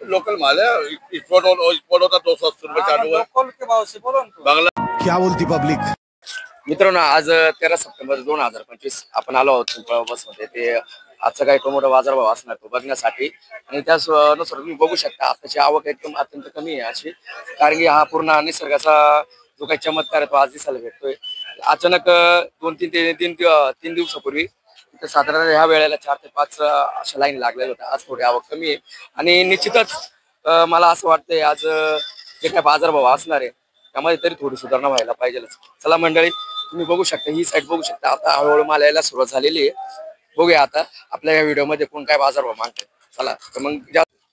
Local माल है, export होता 280 रुपये चालू है। लोकल के भाव से बोलो ना बांगला क्या बोलती पब्लिक। मित्रांनो, आज 13 सप्टेंबर 2025 आपण आलो आहोत बसमध्ये. ते आजचा काही टोमॅटो बाजारभाव असणार तो बघण्यासाठी, आणि त्यानुसार तुम्ही बघू शकता आताची आवक एकदम अत्यंत कमी आहे अशी, कारण की हा पूर्ण निसर्गाचा जो काही चमत्कार आहे तो आज दिसायला भेटतोय. अचानक 2-3 दिवसापूर्वी साधारण ह्या वेळेला 4 ते 5 अशा लाईन लागलेल्या होत्या. आज थोडी आवक कमी आहे आणि निश्चितच मला असं वाटतंय आज जे काय बाजारभाव असणार आहे त्यामध्ये तरी थोडी सुधारणा व्हायला पाहिजे. चला मंडळी, तुम्ही बघू शकता, ही साईड बघू शकता, आता हळूहळू माल यायला सुरुवात झालेली आहे. बघूया आता आपल्या या व्हिडिओ मध्ये कोण काय बाजारभाव मागतोय. चला तर मग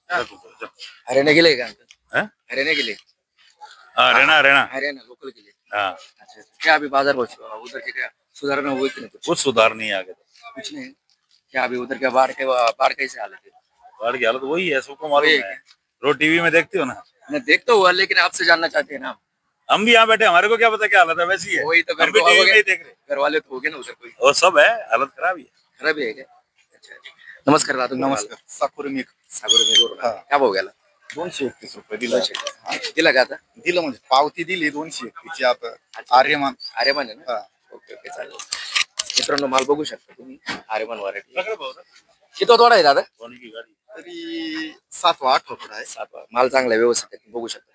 हरियाणा गेले का? हरियाणा गेले, हरियाणा लोकल गेले. अच्छा, क्या अभी बाजारभाव उधर के क्या सुधारणा हुई कि नहीं? कुछ सुधार नहीं आगे तो कुछ नहीं। क्या अभी उधर क्या बाढ़ कैसे हालत है? बाढ़ की हालत वही है, सबको मालूम है। रोज टीवी में देखती हो ना? मैं देखता हुआ, लेकिन आपसे जानना चाहते हैं ना। हम भी यहाँ बैठे, हमारे को क्या पता क्या हालत है, वैसी है। वही तो हम भी टीवी में ही देख रहे, घर वाले तो हो गए ना उधर, कोई और सब है, हालत खराब ही है। खराब है क्या? अच्छा, नमस्कार दादा. नमस्कार. साकुर मी काय भाव गेला? 231 रुपये दिला. दिला का आता? दिलं म्हणजे पावती दिली 231ची. आता आर्यमान आहे ना? ओके ओके, चालेल. मित्रांनो, माल बघू शकता तुम्ही, आर्यमान व्हरायटी. किती तोडा आहे दादा? तरी 7वा-8वा आहे. 7वा. माल चांगला आहे, व्यवस्थित आहे, बघू शकता.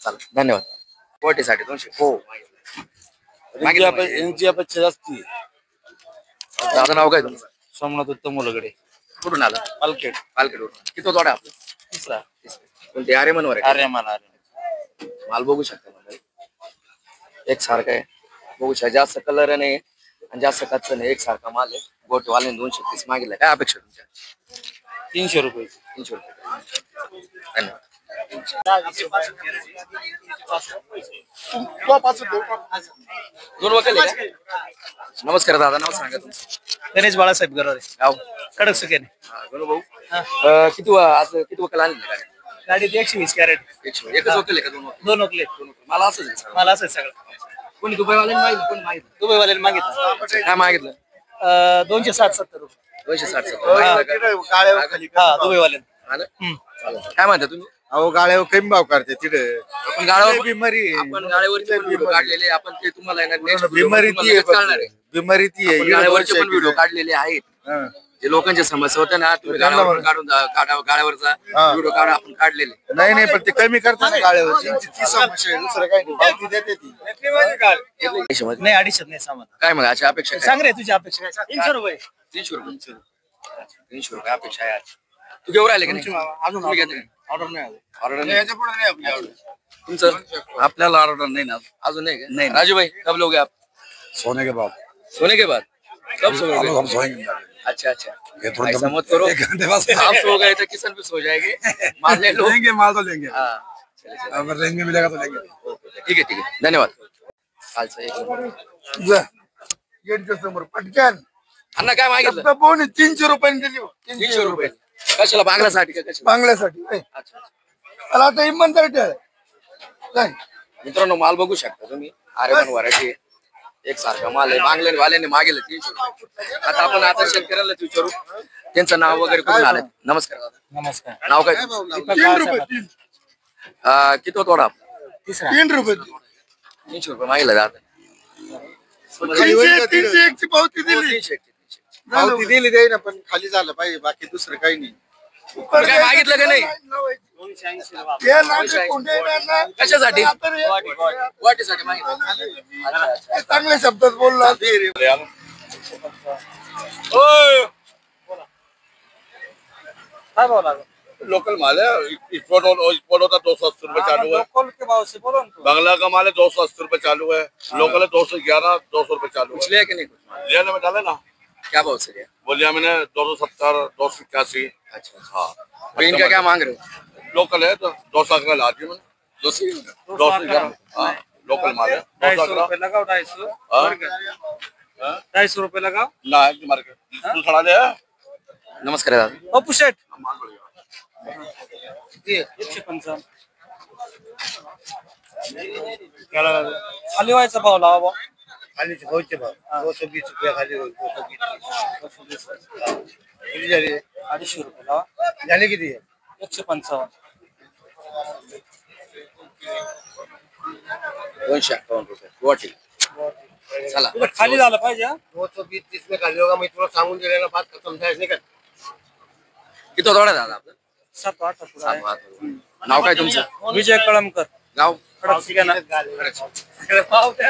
चालेल, धन्यवाद. क्वालिटीसाठी 200. हो, यांची अपेक्षा जास्त आहे. दादा नाव काय तुमचं? सोमनाथ उत्तम मुलगडे, कुठून आला? पालखेड. पालखेडवरून. किती तोडा आहे आपला? तिसरा. कोणते? आर्यमान व्हरायटी. आर्यमान. माल बघू शकता मंडळी, एक सारखा आहे, बघू शकता. जास्त कलर नाही आणि जास्त कच्चा नाही, एक सारखा माल आहे. गोटवाल्याने 230 मागितलं. काय अपेक्षा तुमच्या? 300 रुपये. 300 रुपये. धन्यवाद. दोन वकील आहे का? नमस्कार दादा, नाव सांगा तुमचं? गणेश बाळासाहेब गरारे, गाव कडक सुकेने. गणू भाऊ, किती वकील आणले गाडी? गाडीत 120 कॅरेट. एकच वकील आहे का? दोन वकले. मला असंच आहे सगळं. मला असं सगळं. कोणी दुबईवाल्याने मागितलं? कोणी मागितलं? दुबईवाल्याने मागितलं. काय मागितलं? 260-70 रुपये. 260. हा, दुबईवाल्याने. काय म्हणता तुम्ही? अहो गाळ्यावर कमी भाव करते तिथे. आपण गाड्यावर बिमारी आपण गाड्यावरचे पण व्हिडिओ काढलेले, आपण ते तुम्हाला बिमारी ती आहे. बिमारी ती आहे. गाड्यावरचे पण व्हिडिओ काढलेले आहेत. जे लोकांच्या समस्या होत्या ना, तुम्ही गाड्यावर काढून गाड्यावरचा व्हिडिओ काढून आपण काढलेले. नाही पण ते कमी करतात गाळ्यावर. ती समस्या आहे, दुसरं काही नाही. देते ती. नाही, 250 नाही सामान. काय मग अशी अपेक्षा? सांग रे तुझी अपेक्षा. 300 रुपये. 300 रुपये. 300 रुपये अपेक्षा आहे आज. तू घेऊन राहिले की नाही? अजून ऑर्डर नाही आली. ऑर्डर नाही तुमचं? आपल्याला ऑर्डर नाही ना अजून नाही का? नहीं. राजू भाई, कब लोगे आप? सोने के बाद. सोने के बाद? कब सोओगे? हम सोएंगे. अच्छा, ऐसा मत करो, आप सो गए तो किसान भी सो जाएंगे. माल ले लो. माल तो लेंगे. अगर रेंज मिलेगा तो लेंगे. ठीक आहे, धन्यवाद. कालचं समोर पटकन. अण्णा काय मागितलं? 300 रुपये दिली. 300 रुपये. कशाला? बांगल्यासाठी का? कशाला? बांगल्यासाठी. अच्छा. मला आता इमानदार ठेव. मित्रांनो, माल बघू शकता तुम्ही, आर्यमान व्हरायटी एक सारखा माल आहे. बांगल्यावाल्याने मागेल 300 रुपये. आता शेतकऱ्याला विचारू त्यांचं नाव वगैरे कुठून आलं. नमस्कार दादा. नमस्कार. नाव काय? 3 रुपये. किती तोडा? तिसरा. 3 रुपये. 300 रुपये मागितलं दादा. 301 ची पावती दिली. 300. पावती दिली द्याय ना, पण खाली झालं पाहिजे, बाकी दुसरं काही नाही. काय मागितलं का नाही? कशासाठी? वाटेसाठी मागितलं. चांगल्या शब्दात बोलला. काय भाव लागला? लोकल माल है, एक्सपोर्ट होता 280 रुपये चालू है. लोकल के भाव से बोलो ना. बांग्ला का माल है 280 रुपये चालू है. लोकल है 211, 200 रुपये चालू कुछ है. लिया कि नहीं? लिया ना, मैं डाला ना. क्या भाव से लिया? बोलिया मैंने 270, 281. अच्छा, हाँ. तो इनका क्या मांग रहे हो? लोकल है तो 200 का ला दी मैंने. 211. हाँ, लोकल माल है. 250 रुपये लगाओ. 250. 250 रुपये लगाओ ना है मार्केट. तू खड़ा ले. नमस्कार दादा. पप्पू शेट. माल बढ़िया. 155. हलवायचा भाव लावा. खाली भाऊचे भाव 220 रुपये खाली 220 किती झाली 250 रुपये लावा. झाले किती 155. 251 रुपये गुवाहाटी. चला खाली झालं पाहिजे हा. 220 30 में खाली होगा. मी तुला सांगून दिलेला बात खतम झाली नाही का किती थोडा दादा आपलं 7-8 रुपये. नाव काय तुमचं? विजय कळमकर. गाव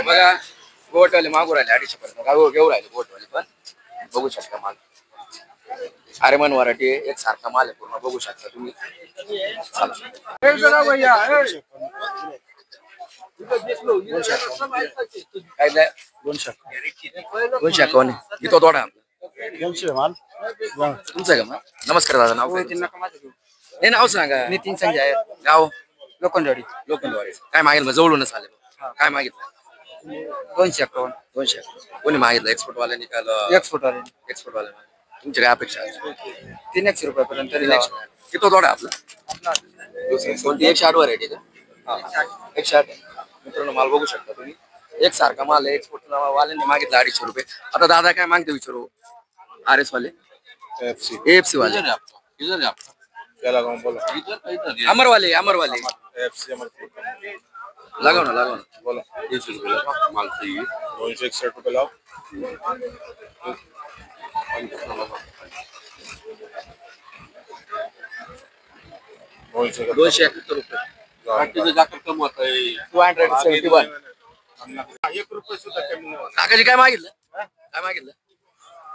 बघा गोटवाले मागू राहिले 250 पर्यंत गाव घेऊ राहिले गोटवाले पण बघू शकता माल. आर्यमान व्हरायटी एक सारखा माल आहे पूर्ण बघू शकता तुम्ही. काय नाही 251 इथं थोडा माल तुमचं का मग? नमस्कार दादा नाव काय तुमचं? हे नाव सांगा. नितीन संजय गाव लोखंडवाडी. लोखंडवाडी. काय मागेल मग जवळूनच आले काय मागितलं? 251. 200 कोणी मागितलं एक्सपोर्ट वाल्यांनी काल एक्सपोर्ट वाले एक्सपोर्ट वाले तुमची काय अपेक्षा आहे? 300 रुपयापर्यंत किती थोडा आपला कोणती 108 व्हरायटी का? 108 मित्रांनो माल बघू शकता तुम्ही एक सारखा माल आहे. एक्सपोर्ट वाल्यांनी मागितलं 250 रुपये. आता दादा काय मागते विचारू? RS वाले AFC वाले अमर वाले लगाव ना बोला 261 रुपये लाव. 271 रुपये. 271 1 रुपये सुद्धा कमी नाही. काकाजी काय मागितलं? काय मागितलं?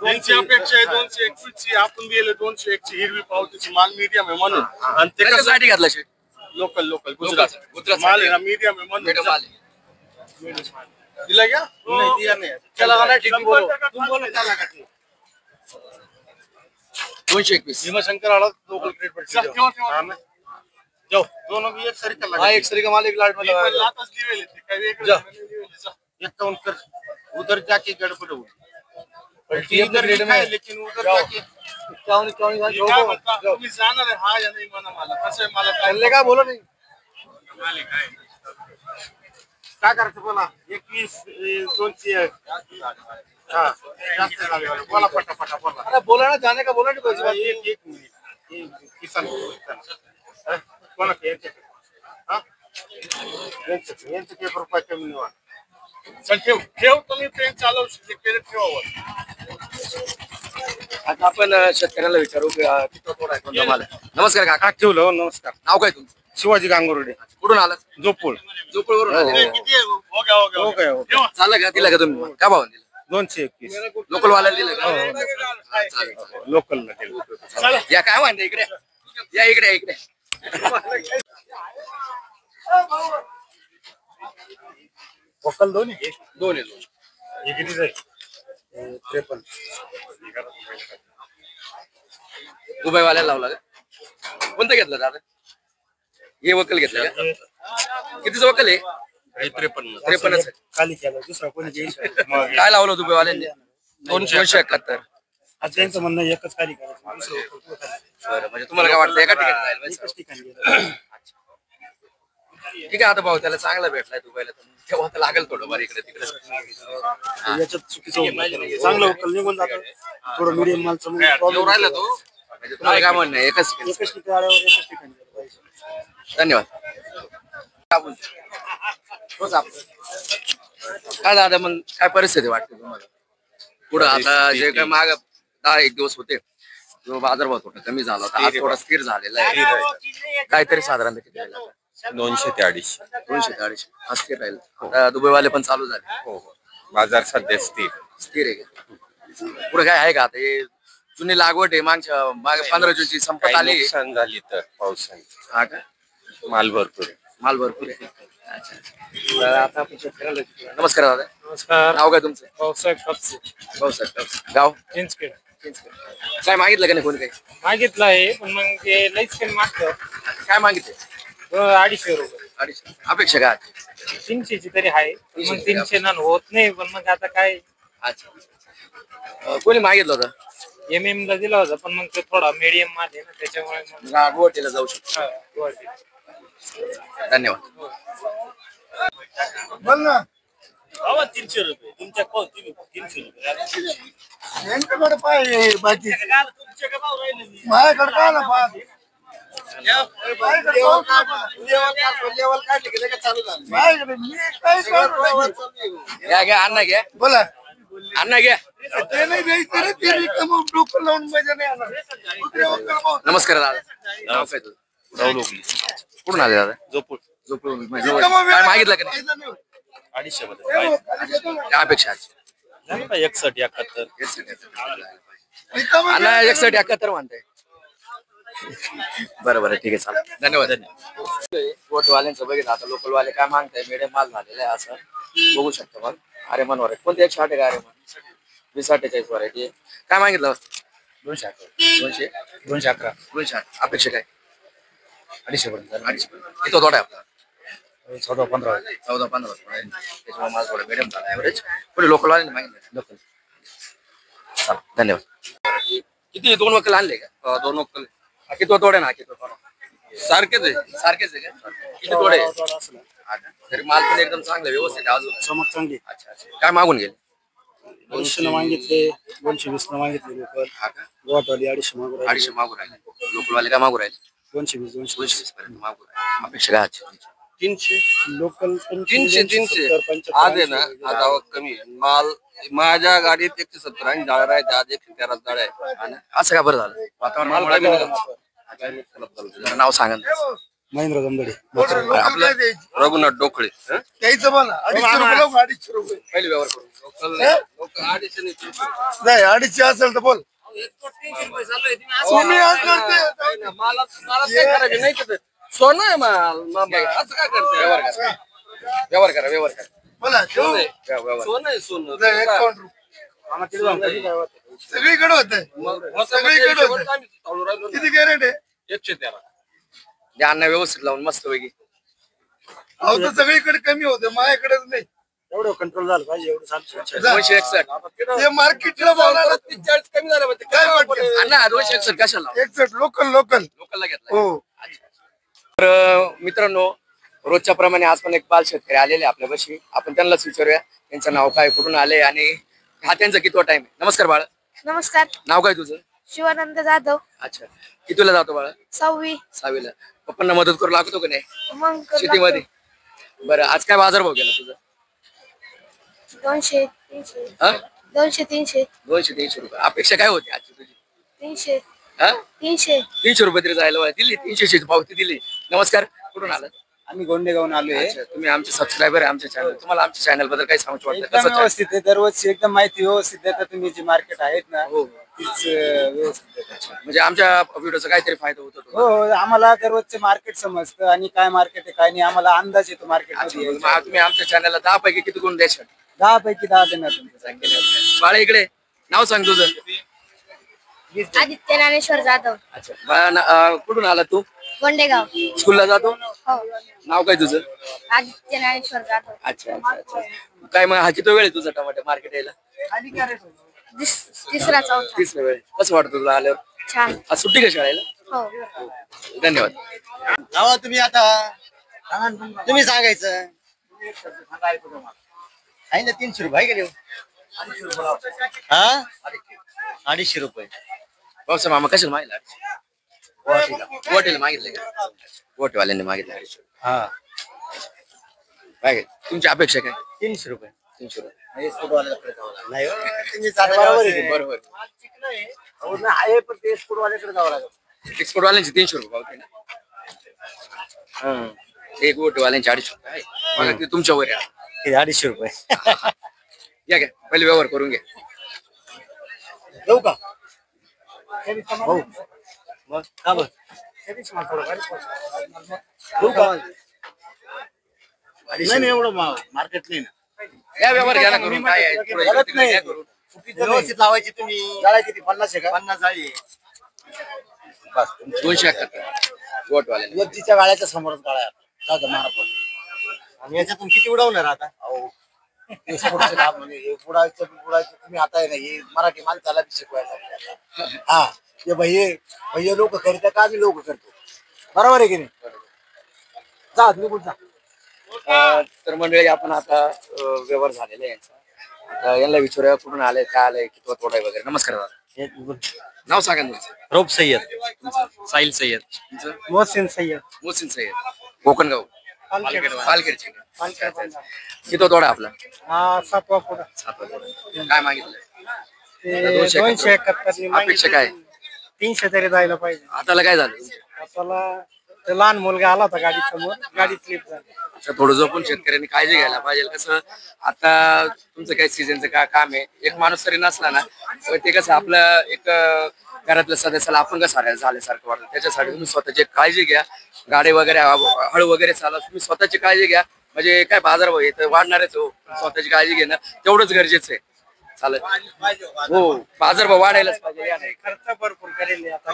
200 अपेक्षा आहे. 221 ची आपण दिले. 201 ची हिरवी पावतीची माल मीडियम आहे म्हणून. आणि ते कसं साठी घातलं शेट? लोकल गुजरात माल आहे ना मीडियम आहे म्हणून. माल आहे. दिला क्या? नहीं दिया नहीं. चला वाला ठीक बोलो. तुम बोलो क्या लगा? 221 भीमाशंकर आला लोकल क्रेडिट पर जाओ. दोनों भी एक सरी का लगा. एक सरी का माल एक लाट में लगा. लातच दिवेले ते काय वेगळं दिवेले जा. 51 कर उधर जाके गड़बड़ हो. इधर है लेकिन उधर जाके 51 तुम्ही जाणार आहे हा या नाही म्हणा मला कसं आहे मला चालले का बोलो नाही काय करायचं बोला 21 200 हां जास्त झाले बोला पटापटा बोला. अरे बोला ना जाने का बोला नहीं कोई बात. एक मिनिट किसान कोणा यांचे हां यांचे पेपर रुपये कमी निवा. चल ठेव तुम्ही ट्रेन चालवू शकते ठेवावर. आता आपण शेतकऱ्याला विचारू की किती थोडा आहे कोणता माल आहे? नमस्कार काका. ठेवलं. नमस्कार. नाव काय तुमचं? शिवाजी गांगुर्डे कुठून आलात? जोपूळ. जोपूळवरून आले. हो गया चाललं का? दिलं का तुम्ही? काय भाव दिला? 221 लोकल वाल्याला दिलं का? चालेल. लोकल ला या काय म्हणते इकडे या इकडे लोकल दोन आहे. दोन हे किती आहे? 53. दुबई वाल्याला लावला का? कोणतं घेतलं दादा? हे वकल घेतलं का? कितीचं वकल आहे? 53 खाली केलं दुसरा कोणी घेईल काय लावलं दुबई वाल्यांनी? 271. आता त्यांचं म्हणणं एकच खाली करायचं दुसरं बरं म्हणजे तुम्हाला काय वाटतं एका ठिकाणी जाईल? एकच ठिकाणी गेलं. ठीक आहे आता भाऊ त्याला चांगला भेटलाय दुबईला तर तेव्हा तर लागेल थोडं बरं इकडे तिकडे. याच्यात चुकीचं होऊन जातं. चांगलं वकल निघून जातं. थोडं मिडियम मालचं मग येऊ प्रॉब्लेम राहिला तो म्हणजे तुम्हाला काय म्हणणं आहे? एकच एकच ठिकाणी आल्यावर एकच ठिकाणी गेलं पाहिजे. धन्यवाद. तोच आपलं. काय दादा मग काय परिस्थिती वाटते तुम्हाला पुढं? आता जे काय माग 10 दिवस होते जो बाजारभाव थोडा कमी झाला होता आज थोडा स्थिर झालेला आहे. काहीतरी साधारणतः किती राहिला? 200 ते 250. 200 ते 250 आज स्थिर राहील. आता दुबईवाले पण चालू झाले. हो बाजार सध्या स्थिर आहे का? पुढे काय आहे का? आता हे जुनी लागवड आहे मागे 15 जूनची संपत आली. नुकसान झाली तर पावसाने. हा का? माल भरपूर माल भरपूर आहे. अच्छा तर आता आपण शेतकऱ्याला विचारूया. नमस्कार दादा. नमस्कार. नाव काय तुमचं? पावसाळ्यात कापसे. भाऊसाहेब. गाव चिंचखेड. काय मागितलं का नाही कोणी काही? मागितलं आहे पण मग ते लईच कमी मागतं. काय मागितले? 250 रुपये. 250. अपेक्षा काय? 300 ची तरी आहे. मग 300 नन होत नाही पण मग आता काय अच्छा कोणी मागितलं होतं? MM ला दिला होता पण मग ते थोडा मीडियम माल आहे ना त्याच्यामुळे मग गुवाहाटीला जाऊ शकतो. गुवाहाटी. धन्यवाद. बोल ना. 300 रुपये तुमच्या 300 रुपये यांच्याकडे पाय बाकी माझ्याकडे काय ना पाय लेवल काढले की लगेच चालू झालं माझ्याकडे मी काय करू? घ्या घ्या अण्णा घ्या बोला अण्णा घ्या. ते नाही द्यायचं रे, ते रिकामं डोकं लावून मजा नाही येणार. कुत्र्यावर कमावून. नमस्कार दादा. नाव काय तुझं? राहुल ओकली कुठून आले दादा? जोपूर झोपून रिकामं वेळ काय मागितलं का नाही? फायदा नाही होत. 250 मध्ये हे बघ, खाली घेतो ना. काय अपेक्षा आहे? 61 71 रिकामं अण्णा वेळ 61 71 म्हणताय. बरं बरं ठीक आहे चालेल धन्यवाद धन्यवाद. वाल्यांचं बघितलं आता लोकल वाले काय मागताय मिडियम माल झालेला आहे असं बघू शकतो मग. अरे मन वर कोणते 160 आहे का अरे मन 2048 व्हरायटी काय मागितलं? 200 200 211 200 अपेक्षा काय? 250 पर्यंत 250 किती तोडा आहे आपला? 14-15 त्याच्यामुळे माझा थोडा मिडियम झाला ॲव्हरेज. पुढे लोकल वाले मागितलं लोकल चालेल धन्यवाद. किती 2 वक्कल आणले का? 2 वक्कल किती तोडे ना किती तोडा सारखेच आहे का? किती तोडे तरी माल पण एकदम चांगला व्यवस्थित आहे अजून चमक चांगली अच्छा अच्छा काय मागून गेले? 200 मागितले 220 मागितले लोकल हा का गोटवाली 250 मागू 250 मागू राहिले लोकलवाले काय मागू राहिले? 220 220 पर्यंत मागू राहिले अपेक्षा काय आजची? 300 लोकल 300 आज आहे ना आज आवक कमी आहे माल माझ्या गाडीत 170 आणि जाळ्या आहेत आज 113 जाळ्या आहे आणि असं का बरं झालं वातावरण जरा नाव सांगा ना. महेंद्र दमदडे लोकल काय द्यायची? रघुनाथ डोकळे द्यायचं मला 250 रुपये लावून 250 रुपये पहिले व्यवहार करू लोक 250 ने 300 नाही 250 असेल तर बोल तुम्ही आज करते मला काय करायचं नाही तर सोनं आहे माल मामा असं काय करते व्यवहार करा बोला ठेवू. व्यवहार सोनं आहे सोनं नाही, 51 रुपये. सगळीकडे होत सगळीकडे होत किती कॅरेट आहे? 113 द्या अण्णा व्यवस्थित लावून मस्त पैकी अहो तर सगळीकडे कमी होतं माझ्याकडेच नाही. एवढं कंट्रोल झालं पाहिजे एवढं चालू 261 ते मार्केटला बोलायला 40 कमी झालं म्हणजे काय काय वाटतं? अण्णा 261 कशाला 61 लोकल लोकलला घेतला हो. तर मित्रांनो रोजच्या प्रमाणे आज पण एक बाल शेतकरी आलेले आपल्यापाशी आपण त्यांनाच विचारूया त्यांचं नाव काय कुठून आले आणि हा त्यांचा कितवा टाइम आहे. नमस्कार बाळा नमस्कार नाव काय तुझं? शिवानंद जाधव अच्छा कितीला जातो बाळा? 6वी पप्पांना मदत करू लागतो का नाही मग शेतीमध्ये? बरं आज काय बाजारभाव गेला तुझा? 200 300 हा 200 300 200-300 रुपये अपेक्षा काय होती आजची तुझी? 300 हा 300 300 रुपये तरी जायला पाहिजे. दिली 300 पावती दिली. नमस्कार कुठून आला? आम्ही गोंडेगावून आलोय अच्छा, तुम्ही आमचे सबस्क्रायबर आहे आमच्या चॅनल तुम्हाला आमच्या चॅनल बद्दल काही सांगू वाटतं एकदम कसं व्यवस्थित आहे दररोजची एकदम माहिती व्यवस्थित देता तुम्ही जी मार्केट आहेत ना हो तीच व्यवस्थित देता. म्हणजे आमच्या व्हिडिओचा काहीतरी फायदा होतो हो तुम्हाला? हो आम्हाला दररोजचे मार्केट समजतं आणि काय मार्केट आहे काय नाही आम्हाला अंदाज येतो मार्केट अच्छा, मध्ये मग तुम्ही आमच्या चॅनलला 10 पैकी किती गुण द्यायचे? 10 पैकी 10 देणार तुमचं. बाळा इकडे नाव सांग तुझं. आदित्य ज्ञानेश्वर जाधव अच्छा बाळा कुठून आला तू? गोंडेगाव स्कूलला जातो? हो नाव काय तुझं? आदित्य ज्ञानेश्वर जाधव अच्छा अच्छा अच्छा काय मग हा किती वेळ आहे तुझा टमाटर मार्केट यायला? तिसरा चौथा 30 वेळ. कसं वाटतं तुला आल्यावर? छान आज सुट्टी का शाळेला? हो धन्यवाद. नावा तुम्ही आता तुम्ही सांगायचं आहे ना 300 रुपये गेले हा 250 रुपये पावसा मामा कशाला मागितला? गोटेला मागितले का? गोटेवाल्यांनी मागितले 250. हा काय तुमची अपेक्षा काय? 300 रुपये 300 रुपये. नाही हो, तुम्ही सांगा बरोबर आहे पण ते स्कूलवाल्याकडे जावं लागेल. एक्सपोर्टवाल्यांची 300 रुपये पावती ना. हं. एक गोटेवाल्यांची 250 रुपये आहे. मग ते तुमच्या वर आहे. हे 250 रुपये या घ्या पहिले व्यवहार करून घ्या. येऊ का हो मग का बरं येऊ का? नाही एवढं मार्केट नाही ना या व्यवहार घ्या ना करून काय आहे? थोडं इकडे गलत तिकडे नाही. घ्या करून. व्यवस्थित लावायची तुम्ही जाळ्या किती 50 आहे का 50 जाळी आहे. बस 271 गोटवाल्यांनी. व्यक्तीच्या गाळ्याच्या समोरच गाळ्या जाऊ महाराज आणि याच्यातून किती उडवणार आता अहो एक्सपोर्टचं काम म्हणजे हे बुडायचं तुम्ही आता आहे ना हे मराठी माणसाला बी शिकवायला लागले आता. हा हे भैया लोक करतात का आम्ही लोक करतो बरोबर आहे की नाही जा निघून जा तर मंडळी आपण आता व्यवहार झालेला आहे यांचा. आता यांना विचारूया कुठून आले, काय आलंय, किती तोडा वगैरे. नमस्कार दादा, नाव सांगा ना तुमचं. रोप सय्यद, साहिल सय्यद, तुमचं? मोहसिन सय्यद. मोहसिन सय्यद, कोकणगाव, पालखेड. पालखेडचे. किती तोडा आपला? हा 7वा पुढा. 7 तोडा. काय मागितलं? ते 271 अपेक्षा काय? 300 तरी जायला पाहिजे. आताला काय झालं? आपल्याला ते लहान मुलगा आला होता गाडी समोर, गाडी स्लिप झाली. अच्छा, थोडं जपून शेतकऱ्यांनी काळजी घ्यायला पाहिजे. कसं आता तुमचं काय सीझनचं काय काम आहे, एक माणूस तरी नसला ना तर ते कसं आपलं एक घरातल्या सदस्याला आपण कसं झाल्यासारखं वाटतं. त्याच्यासाठी तुम्ही स्वतःची एक काळजी घ्या. गाडी वगैरे हळू वगैरे चाला, तुम्ही स्वतःची काळजी घ्या. म्हणजे काय बाजारभाव येतं वाढणारच हो, स्वतःची काळजी घेणं तेवढंच गरजेचं आहे. चालेल हो, बाजारभाव वाढायलाच पाहिजे. या नाही खर्च भरपूर करेल आता.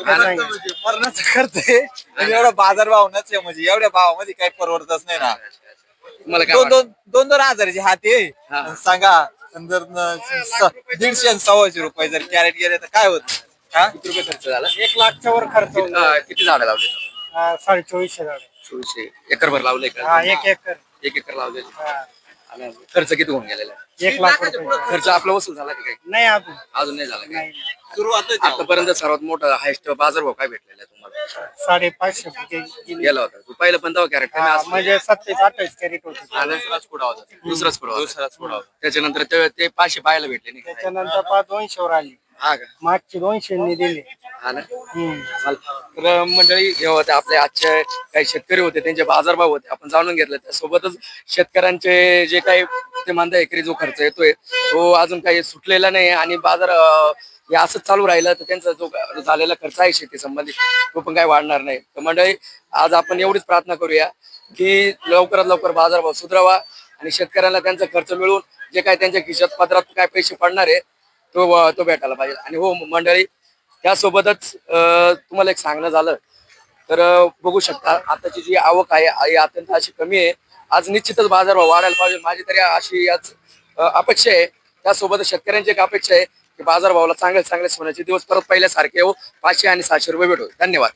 मरणाचा खर्च आहे आणि एवढा बाजारभाव नच आहे, म्हणजे एवढ्या भावामध्ये काही परवडतच नाही ना. तुम्हाला काय दोन वाटतं? दोन 2,000ची हाती आहे. हा. सांगा आणि जर 150 आणि 125 रुपये जर कॅरेट गेले तर काय होत? हा, किती रुपये खर्च झाला? 1 लाखच्या वर खर्च होऊन किती झाडं लावले? 2400 झाड. 2400 एकर भर लावले का? हा 1 एकर. 1 एकर लावले. हा, आणि खर्च किती होऊन गेलेला? 1 लाख रुपये. खर्च आपला वसूल झाला की काही? नाही अजून अजून नाही झाला काही. नाही. आतापर्यंत सर्वात मोठा हायस्ट बाजारभाव काय भेटलेला आहे तुम्हाला? 550 रुपये गेली. गेला होता तू पहिलं पण तेव्हा कॅरेट कमी हा, असतं. म्हणजे 27-28 कॅरेट होते. दुसराच पुढा होता. त्याच्यानंतर ते 500 पाहायला भेटले नाही का? त्याच्यानंतर 200 वर आली. हा का? मागची 200 नी दिली. हा ना. हम्म. चालेल. तर मंडळी हे होते आपले आजचे काही शेतकरी होते, त्यांचे बाजारभाव होते आपण जाणून घेतले. त्यासोबतच शेतकऱ्यांचे जे काही ते म्हणता एकरी जो खर्च येतोय तो अजून काही सुटलेला नाही आणि बाजार हे असंच चालू राहिलं तर त्यांचा जो झालेला खर्च आहे शेती संबंधित तो पण काही वाढणार नाही. तर मंडळी आज आपण एवढीच प्रार्थना करूया की लवकरात लवकर बाजारभाव सुधारावा आणि शेतकऱ्यांना त्यांचा खर्च मिळून जे काय त्यांच्या खिशात पदरात काय पैसे पडणार आहे तो भेटायला पाहिजे. आणि हो मंडळी, त्यासोबतच तुम्हाला एक सांगणं झालं तर बघू शकता आताची जी आवक आहे अत्यंत अशी कमी आहे. आज निश्चितच बाजारभाव वाढायला पाहिजे, माझी तरी अशी आज अपेक्षा आहे. त्यासोबत शेतकऱ्यांची एक अपेक्षा आहे की बाजारभावाला चांगले चांगले सोन्याचे दिवस परत पहिल्यासारखे हो, 500 आणि 700 रुपये भेटू. धन्यवाद.